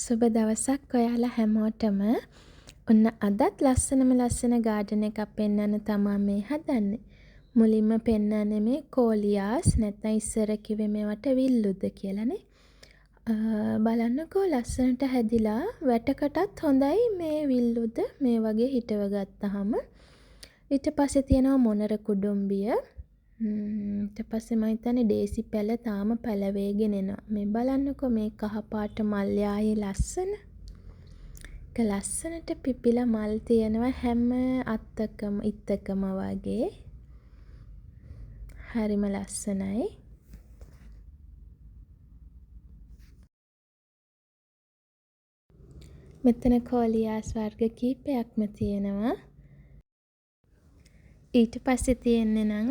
සුබ දවසක් ඔයාලා හැමෝටම. ඔන්න අදත් ලස්සන ගාඩන් එකක් පෙන්වන්න තමා මේ හදන්නේ. මුලින්ම පෙන්වන්නේ මේ කෝලියාස් නැත්නම් ඉස්සර කිව්වේ මේවට විල්ලුද කියලානේ. බලන්නකෝ ලස්සනට හැදිලා වැටකටත් හොඳයි මේ විල්ලුද මේ වගේ හිටව ගත්තාම. ඊට පස්සේ තියෙනවා මොනර කුඩුම්බිය. ඊට පස්සේ මම හිතන්නේ ඩේසි පැල තාම පැලවේගෙන එනවා. මේ බලන්නකෝ මේ කහ පාට මල් යායේ ලස්සන. ඒක ලස්සනට පිපිලා මල් තියෙනවා හැම ඉත්තකම වගේ. හරිම ලස්සනයි. මෙතන කෝලියාස් වර්ග කීපයක්ම තියෙනවා. ඊට පස්සේ තියෙන්නේ නම්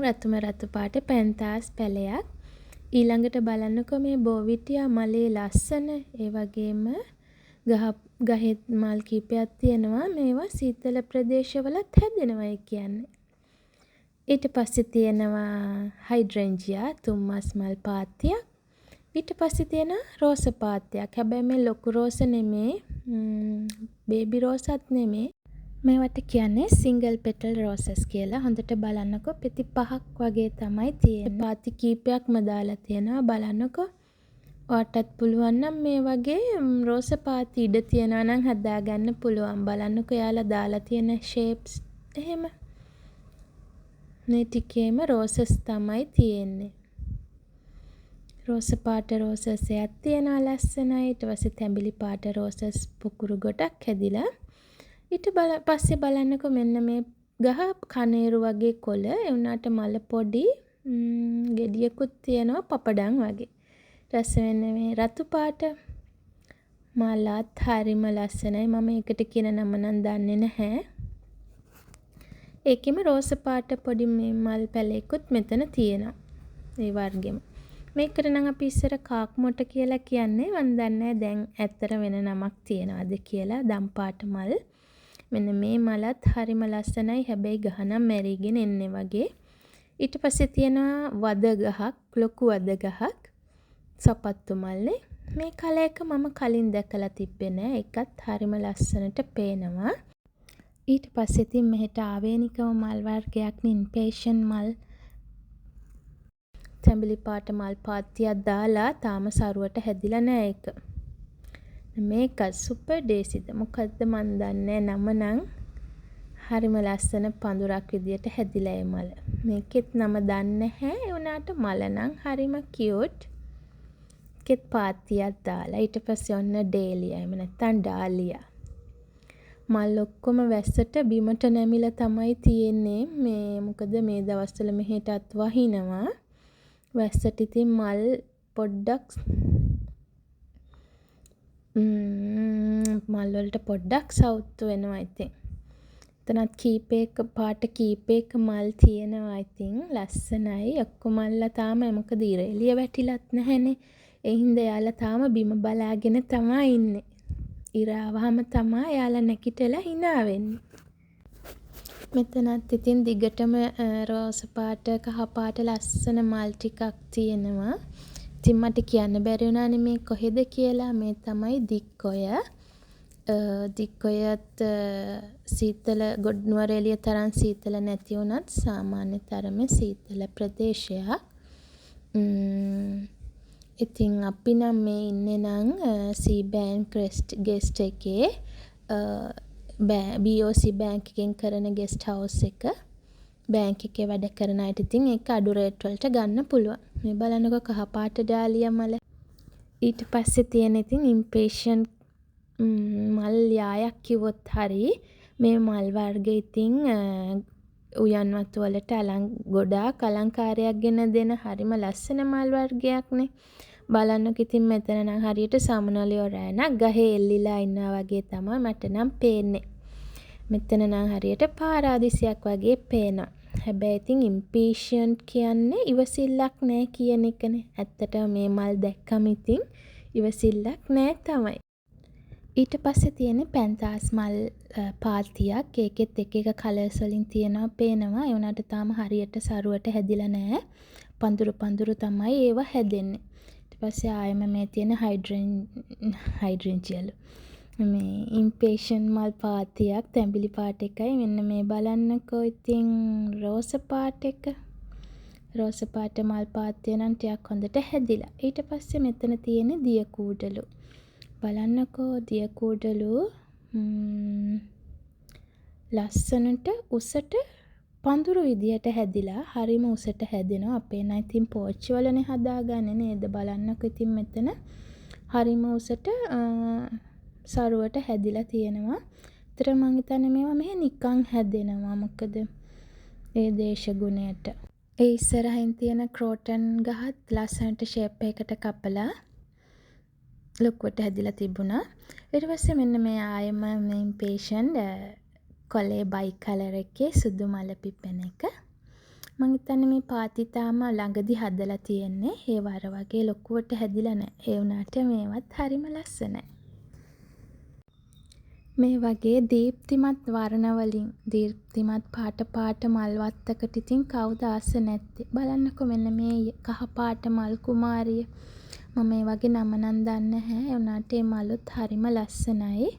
රතු පාට පැන්තාස් පැලයක්. ඊළඟට බලන්නකෝ මේ බෝවිටියා මලේ ලස්සන. ඒ වගේම ගහේ මල් කීපයක් තියෙනවා. මේවා සීතල ප්‍රදේශවලත් හැදෙනවා කියන්නේ. ඊට පස්සේ තියෙනවා හයිඩ්‍රෙන්ජියා තුම්මස් මල් පාත්තියක්. ඊට පස්සේ තියෙනවා රෝස පාත්තියක්. හැබැයි මේ ලොකු රෝස නෙමේ. බේබි රෝසත් නෙමේ. මේවට කියන්නේ සිංගල් පෙටල් රෝසස් කියලා. හොඳට බලන්නකෝ පෙති 5ක් වගේ තමයි තියෙන්නේ. පාති කීපයක්ම දාලා තියෙනවා. බලන්නකෝ. ඔයාටත් පුළුවන් නම් මේ වගේ රෝස පාති ඉඩ තියනවා නම් හදාගන්න පුළුවන්. බලන්නකෝ යාලා දාලා තියෙන ෂේප්ස් එහෙම. මේ ටිකේම රෝසස් තමයි තියෙන්නේ. රෝස පාට රෝසස් එකක් තියෙනවා ලස්සනයි. ඊට පස්සේ තැඹිලි පාට රෝසස් පුකුරු ගොඩක් හැදිලා. ඊට පස්සේ බලන්නකෝ මෙන්න මේ ගහ කනේරු වගේ කොළ. ඒ වුණාට මල පොඩි ගෙඩියකුත් තියෙනවා පපඩම් වගේ. රස වෙන මේ රතු පාට මලත් හරිම ලස්සනයි. මම ඒකට කියන නම නම් දන්නේ නැහැ. ඒකෙම රෝස පාට පොඩි මේ මල් පැලයකුත් මෙතන තියෙනවා. ඒ වර්ගෙම. මේකට නම් අපි ඉස්සර කාක් මොට කියලා කියන්නේ. මන් දන්නේ දැන් ඇත්තට වෙන නමක් තියනවාද කියලා. දම් පාට මල්. මෙන්න මේ මලත් හරිම ලස්සනයි. හැබැයි ගහ නම් මැරිගෙන එන්නේ වගේ. ඊට පස්සේ තියෙනවා වද ගහක්, ලොකු වද ගහක්. සපත්තු මල්නේ. මේ කල එක මම කලින් දැකලා තිබ්බේ නෑ. ඒකත් හරිම ලස්සනට පේනවා. ඊට පස්සේ තින් මෙහෙට ආවේනිකම මල් වර්ගයක් ඉන්පේෂන් මල්. තැඹිලි පාට මල් පාත්තියක් දාලා තාම සරුවට හැදිලා නෑ ඒක. මේක සුපර් ඩේසිද මොකද්ද මන් දන්නේ නම නම් හරිම ලස්සන පඳුරක් විදියට හැදිලා ඒ මල. මේකෙත් නම දන්නේ නැහැ. ඒ වුණාට මල නම් හරිම කියුට්. ඒකෙත් පාත්තියක් දාලා ඊට පස්සේ ඔන්න ඩේලියා එහෙම නැත්නම් ඩාලියා. මල් ඔක්කොම වැස්සට බිමට නැමිලා තමයි තියෙන්නේ. මේ මොකද මේ දවස්වල මෙහෙටත් වහිනවා. වැස්සට ඉතින් මල් පොඩ්ඩක් මල් වලට පොඩ්ඩක් සවුත්තු වෙනවා ඉතින්. එතනත් පාට කීපයක මල් තියෙනවා ඉතින් ලස්සනයි. ඔක්කොම මල්ලා තාම මොකද ඉර එළිය වැටිලත් නැහැනේ. ඒ හින්දා යාලා තාම බිම බලාගෙන තමයි ඉන්නේ. ඉර ආවම තමයි යාලා නැකිටලා hina වෙන්නේ. මෙතනත් ඉතින් දිගටම රෝස පාට කහ පාට ලස්සන මල් ටිකක් තියෙනවා. ඉතින් මට කියන්න බැරි වුණානේ මේ කොහෙද කියලා. මේ තමයි දික්කොය. දික්කොයත් සීතල ගොඩනුවරඑළිය තරම් සීතල නැති වුණත් සාමාන්‍ය තරමේ සීතල ප්‍රදේශයක්. ඉතින් අපි නම් මේ ඉන්නේ නම් සීබෑන් ගෙස්ට් එකේ BOC බැංක් එකෙන් කරන ගෙස්ට් හවුස් එක. බැංක් එකේ වැඩ කරන අයට ඉතින් ඒක අඩු රේට් වලට ගන්න පුළුවන්. මේ බලන්නකෝ කහ පාට ඩාලියා මල. ඊට පස්සේ තියෙන ඉතින් ඉම්පේෂන් මල් යායක් කිව්වොත් හරි. මේ මල් වර්ග ඉතින් උයන් වතු වලට ගොඩාක් අලංකාරයක් ගෙන දෙන හරිම ලස්සන මල් වර්ගයක්නේ. බලන්නකෝ ඉතින් මෙතන නම් හරියට සමනලියෝ රෑනක් ගහේ එල්ලිලා ඉන්නා වගේ තමයි මට නම් පේන්නේ. මෙතන නම් හරියට පාරාදිසියක් වගේ පේනවා. හැබැයි ඉතින් ඉම්පේෂන්ට් කියන්නේ ඉවසිල්ලක් නෑ කියන එකනේ. ඇත්තටම මේ මල් දැක්කම ඉතින් ඉවසිල්ලක් නෑ තමයි. ඊට පස්සේ තියෙන්නේ පැන්තාස් මල් පාත්තියක්. ඒකෙත් එක එක කලර්ස් වලින් තියෙනවා පේනවා. ඒ වුණාට තාම හරියට සරුවට හැදිලා නෑ. පඳුරු තමයි ඒවා හැදෙන්නේ. ඊට පස්සේ ආයෙම මේ තියෙන හයිඩ්‍රේන්ජියලු. මේ ඉම්පේෂන් මල් පාතියක් තැඹිලි පාට එකයි. මෙන්න මේ බලන්නකෝ ඉතින් රෝස පාට එක. රෝස පාට මල් පාත්තය නම් ටිකක් හොඳට හැදිලා. ඊට පස්සේ මෙතන තියෙන දිය කූඩලු. බලන්නකෝ දිය කූඩලු ලස්සනට උසට පඳුරු විදියට හැදිලා හරිම උසට හැදෙනවා. අපේ නම් ඉතින් පෝච්චි වලනේ හදාගන්නේ නේද? බලන්නකෝ ඉතින් මෙතන හරිම උසට සරුවට හැදිලා තියෙනවා. ඒතර මං හිතන්නේ මේවා මෙහෙ නිකන් හැදෙනවා. මොකද ඒ දේශගුණයට. ඒ ඉස්සරහින් තියෙන ක්‍රෝටන් ගහත් ලස්සනට ෂේප් එකකට කපලා ලොකුවට හැදිලා තිබුණා. ඊට පස්සේ මෙන්න මේ ආයෙම මේ ඉම්පේෂන්ට් කොලේ බයි කලර් එකේ සුදු මල පිපෙන එක. මං හිතන්නේ මේ පාති තාම ළඟදි හදලා තියෙන්නේ. ඒ වර වගේ ලොකුවට හැදිලා නැහැ. ඒ වුණාට මේවත් හරිම ලස්සනයි. මේ වගේ දීප්තිමත් වර්ණ වලින් දීප්තිමත් පාට මල් වත්තකට ඉතින් කවුද ආස නැත්තේ? බලන්නකෝ මෙන්න මේ කහ පාට මල් කුමාරිය. මම මේ වගේ නම නම් දන්නේ නැහැ. ඒ වුණාට මේ මලුත් හරිම ලස්සනයි.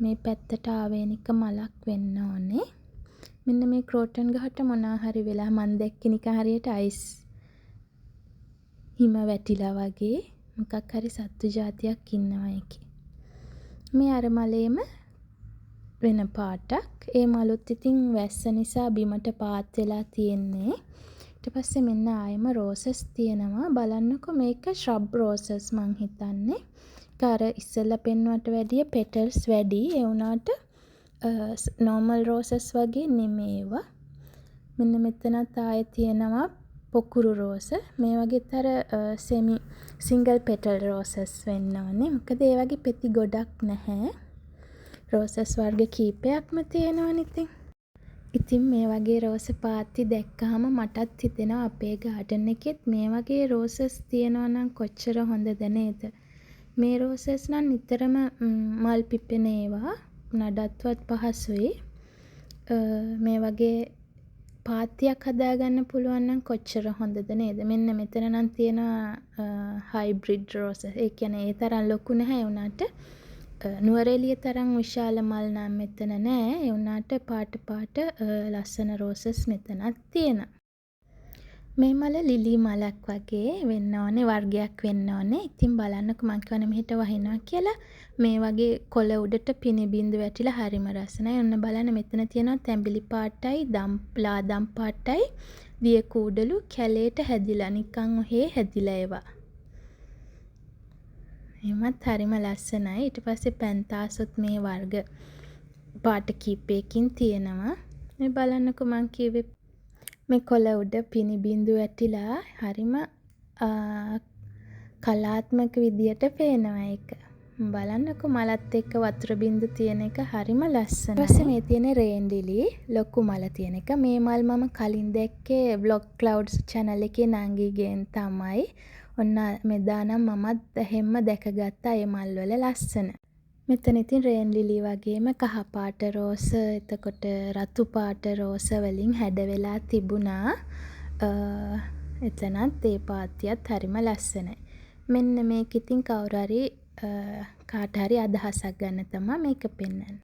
මේ පැත්තට ආවේනික මලක් වෙන්න ඕනේ. මෙන්න මේ ක්‍රෝටන් ගහට මොනා හරි වෙලා මන් දැක්කේ නිකන් හරියට අයිස් හිම වැටිලා වගේ මොකක් හරි සත්තු జాතියක් ඉන්නවා ඒකේ. මේ අර මලේම වෙන පාටක්. ඒ මලුත් ඉතින් වැස්ස නිසා බිමට පාත් වෙලා තියෙන්නේ. ඊට පස්සේ මෙන්න ආයෙම රෝසස් තියෙනවා. බලන්නකෝ මේක shrub roses මං හිතන්නේ. ඒක අර ඉස්සෙල්ලා පෙන්වුවට වැඩිය petals වැඩි. ඒ වුණාට normal roses වගේ නෙමේ ඒවා. මෙන්න මෙතනත් ආයෙ තියෙනවා පොකුරු රෝස. මේ වගේතර semi single petal roses වෙන්න ඕනේ. මොකද ඒ වගේ පෙති ගොඩක් නැහැ. රෝසස් වර්ග කීපයක්ම තියෙනවනේ ඉතින් මේ වගේ රෝස පාත්ති දැක්කහම මටත් හිතෙනවා අපේ ගාඩන් එකෙත් මේ වගේ රෝසස් තියෙනවා නම් කොච්චර හොඳද නේද? මේ රෝසස් නම් නිතරම මල් පිපෙන ඒවා නඩත්වත් පහසුයි. මේ වගේ පාත්තියක් හදාගන්න පුළුවන් නම් කොච්චර හොඳද නේද? මෙන්න මෙතන නම් තියෙනවා හයිබ්‍රිඩ් රෝසස්. ඒ කියන්නේ ඒ තරම් ලොකු නැහැ වුණාට නුවරඑළිය තරම් විශාල මල් නම් මෙතන නෑ. ඒ වුණාට පාට ලස්සන රෝසස් මෙතනත් තියෙනවා. මේ මල ලිලි මලක් වගේ වෙන්න ඕනේ, වර්ගයක් වෙන්න ඕනේ. ඉතින් බලන්නකෝ මං කියවනේ මෙහෙට වහිනවා කියලා. මේ වගේ කොළ උඩට පිනි බින්දු වැටිලා හරිම රසණයි. ඔන්න බලන්න මෙතන තියෙනවා තැඹිලි පාටයි, ලාදම් පාටයි, දිය කූඩලු කැලේට හැදිලා නිකන් ඔහේ හැදිලා ඒවා. එමත් හරිම ලස්සනයි. ඊට පස්සේ පැන්තාසොත් මේ වර්ග පාට කීපයකින් තියෙනවා. මේ බලන්නකෝ මං කිව්වේ මේ කොළ උඩ පිනි බින්දු වැටිලා හරිම කලාත්මක විදියට පේනවා ඒක. බලන්නකෝ මලත් එක්ක වතුර බින්දු තියෙන එක හරිම ලස්සනයි. ඊට පස්සේ මේ තියෙන රේන් ලිලි ලොකු මල තියෙන එක. මේ මල් මම කලින් දැක්කේ Vlog Clouds channel එකේ නංගිගෙන් තමයි. ඔන්න මෙදා නම් මමත් එහෙම්ම දැකගත්තා ඒ මල් වල ලස්සන. මෙතන ඉතින් රේන් ලිලි වගේම කහ පාට රෝස, එතකොට රතු පාට රෝස වලින් හැඩ වෙලා තිබුණා. එතනත් ඒ පාත්තියත් හරිම ලස්සනයි. මෙන්න මේක ඉතින් කවුරු හරි කාට හරි අදහසක් ගන්න තමයි මේක පෙන්වන්නේ.